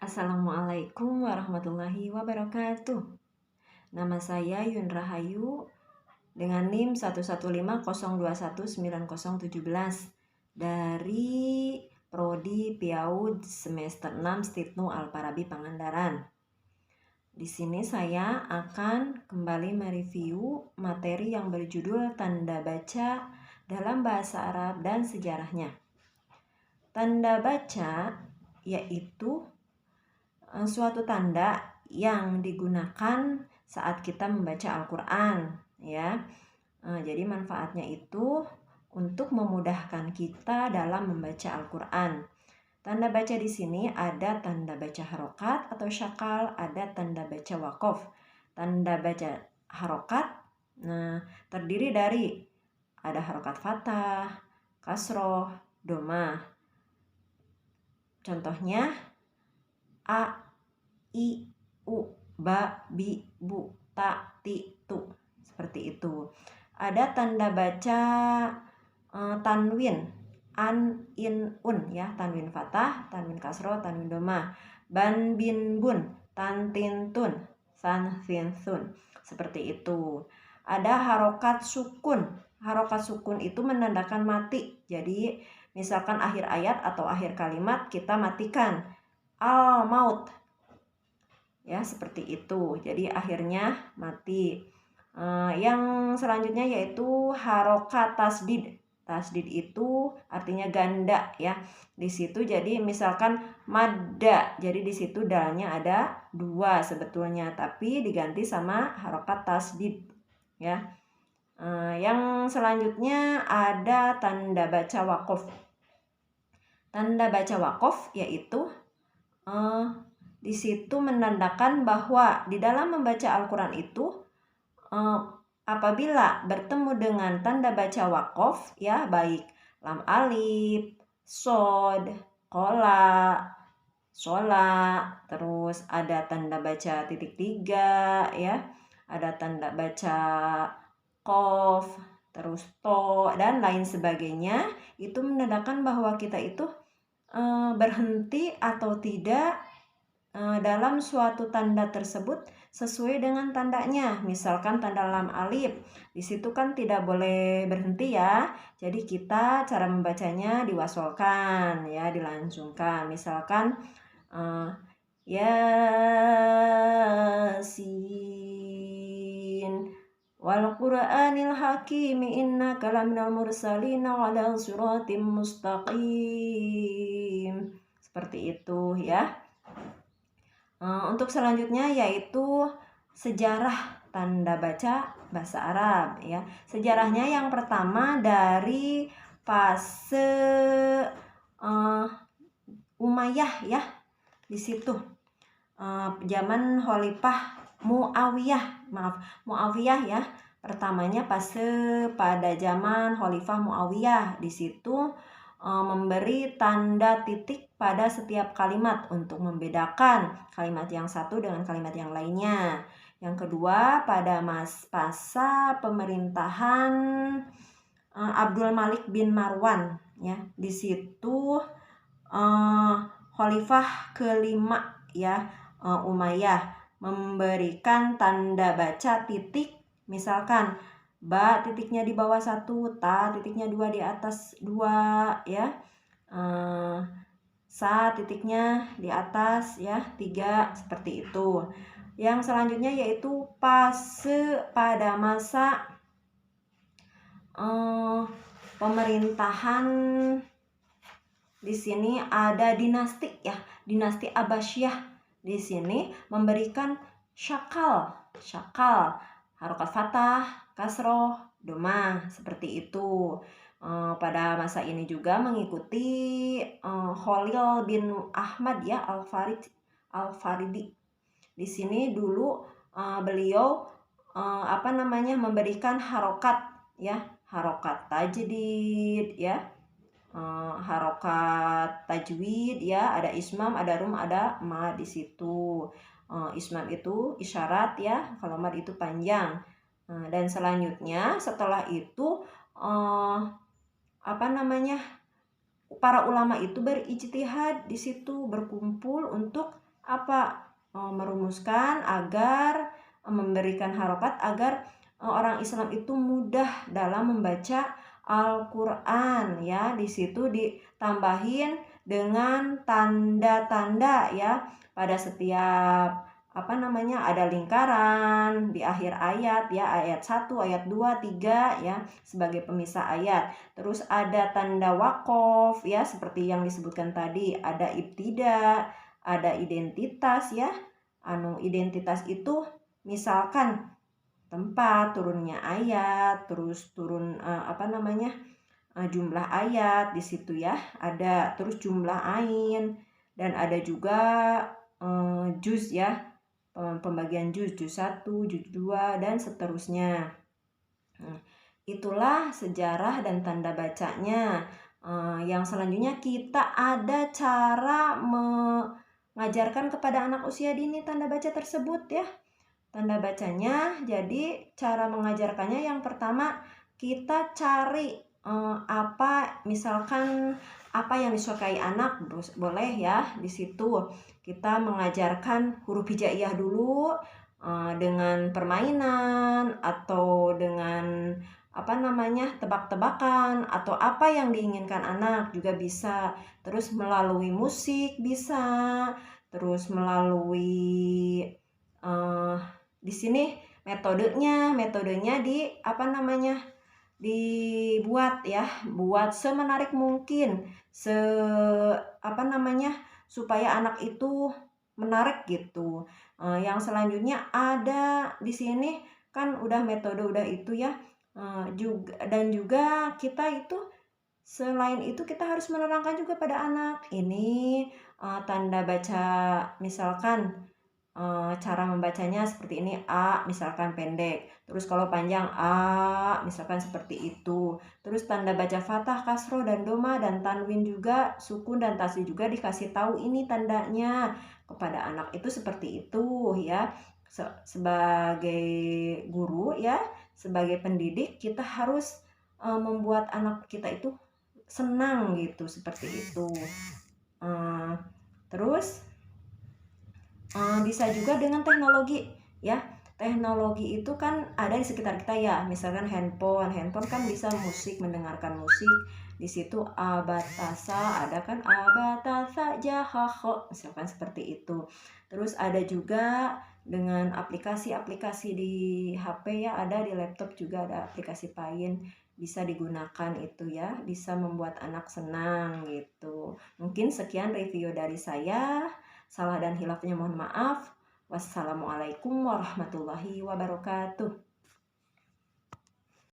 Assalamualaikum warahmatullahi wabarakatuh. Nama saya Yun Rahayu dengan NIM 115021917 dari Prodi PIAUD semester 6 Stipnu Al-Farabi Pangandaran. Di sini saya akan kembali mereview materi yang berjudul tanda baca dalam bahasa Arab dan sejarahnya. Tanda baca yaitu suatu tanda yang digunakan saat kita membaca Al-Quran, ya. Jadi manfaatnya itu untuk memudahkan kita dalam membaca Al-Quran. Tanda baca di sini ada tanda baca harokat atau syakal, ada tanda baca wakof. Tanda baca harokat, terdiri dari ada harokat fathah, kasroh, domah. Contohnya a, i, u, ba, bi, bu, ta, ti, tu. Seperti itu. Ada tanda baca tanwin, an, in, un, ya. Tanwin fathah, tanwin kasroh, tanwin domah. Ban, bin, bun, tan, tin, tun, san, sin, sun. Seperti itu. Ada harokat sukun. Harokat sukun itu menandakan mati. Jadi misalkan akhir ayat atau akhir kalimat kita matikan. Al-maut, ya, seperti itu. Jadi akhirnya mati. Yang selanjutnya yaitu harokat tasdid. Tasdid itu artinya ganda, ya. Di situ jadi misalkan madda, jadi di situ dalnya ada 2 sebetulnya, tapi diganti sama harokat tasdid, ya. Yang selanjutnya ada tanda baca wakof. Tanda baca wakof yaitu di situ menandakan bahwa di dalam membaca Al-Quran itu apabila bertemu dengan tanda baca wakof, ya, baik lam alif, sod, kola, sola, terus ada tanda baca titik 3, ya, ada tanda baca kof, terus to, dan lain sebagainya, itu menandakan bahwa kita itu berhenti atau tidak dalam suatu tanda tersebut sesuai dengan tandanya. Misalkan tanda lam alif, di situ kan tidak boleh berhenti, ya. Jadi kita cara membacanya diwasolkan, ya, dilangsungkan. Misalkan Yasin wal Qur'anil hakim innaka laminal mursalin ala siratim mustaqim. Seperti itu, ya. Untuk selanjutnya yaitu sejarah tanda baca bahasa Arab, ya. Sejarahnya yang pertama dari fase Umayyah, ya. Di situ zaman Khalifah Muawiyah, ya. Pertamanya pada zaman Khalifah Muawiyah. Di situ memberi tanda titik pada setiap kalimat untuk membedakan kalimat yang satu dengan kalimat yang lainnya. Yang kedua pada masa pemerintahan Abdul Malik bin Marwan, ya. Di situ Khalifah kelima, ya, Umayyah memberikan tanda baca titik, misalkan ba titiknya di bawah 1, ta titiknya 2 di atas 2, ya, sa titiknya di atas, ya, 3, seperti itu. Yang selanjutnya yaitu pada masa pemerintahan, di sini ada dinasti, ya, dinasti Abbasiyah. Di sini memberikan syakal, harokat fathah, kasroh, domah, seperti itu. Pada masa ini juga mengikuti Khalil bin Ahmad, ya, Al-Faridi. Di sini dulu beliau memberikan harokat, ya, harokat tajdid, ya, harokat tajwid, ya, ada ismam, ada rum, ada mad di situ. Ismam itu isyarat, ya, kalau mad itu panjang. Dan selanjutnya setelah itu para ulama itu berijtihad di situ, berkumpul untuk apa? Merumuskan agar memberikan harokat agar orang Islam itu mudah dalam membaca Al-Qur'an ya. Di situ ditambahin dengan tanda-tanda ya pada setiap ada lingkaran di akhir ayat ya, ayat 1, ayat 2, 3 ya sebagai pemisah ayat. Terus ada tanda wakof ya seperti yang disebutkan tadi, ada ibtida, ada identitas ya. Identitas itu misalkan tempat turunnya ayat, terus turun jumlah ayat di situ ya. Ada terus jumlah ain dan ada juga juz ya. Pembagian juz 1, juz 2 dan seterusnya. Itulah sejarah dan tanda bacanya. Yang selanjutnya kita ada cara mengajarkan kepada anak usia dini tanda baca tersebut ya. Tanda bacanya, jadi cara mengajarkannya yang pertama kita cari misalkan apa yang disukai anak, boleh ya di situ kita mengajarkan huruf hijaiyah dulu dengan permainan atau dengan tebak-tebakan atau apa yang diinginkan anak juga bisa. Terus melalui musik bisa, terus melalui di sini metodenya dibuat ya, buat semenarik mungkin, supaya anak itu menarik gitu. Yang selanjutnya ada di sini kan udah metode udah itu ya, juga kita itu selain itu kita harus menerangkan juga pada anak ini tanda baca misalkan cara membacanya seperti ini A misalkan pendek, terus kalau panjang A misalkan seperti itu. Terus tanda baca fathah, kasroh dan doma dan tanwin juga, sukun dan tasydid juga dikasih tahu ini tandanya kepada anak itu seperti itu ya. Sebagai guru ya, sebagai pendidik kita harus membuat anak kita itu senang gitu seperti itu. Terus bisa juga dengan teknologi ya. Teknologi itu kan ada di sekitar kita ya, misalkan handphone kan bisa mendengarkan musik di situ. Abatasa ada kan, abatasa jahaho misalkan seperti itu. Terus ada juga dengan aplikasi-aplikasi di HP ya, ada di laptop juga ada aplikasi Payin, bisa digunakan itu ya, bisa membuat anak senang gitu. Mungkin sekian review dari saya. Salah dan hilafnya mohon maaf. Wassalamualaikum warahmatullahi wabarakatuh.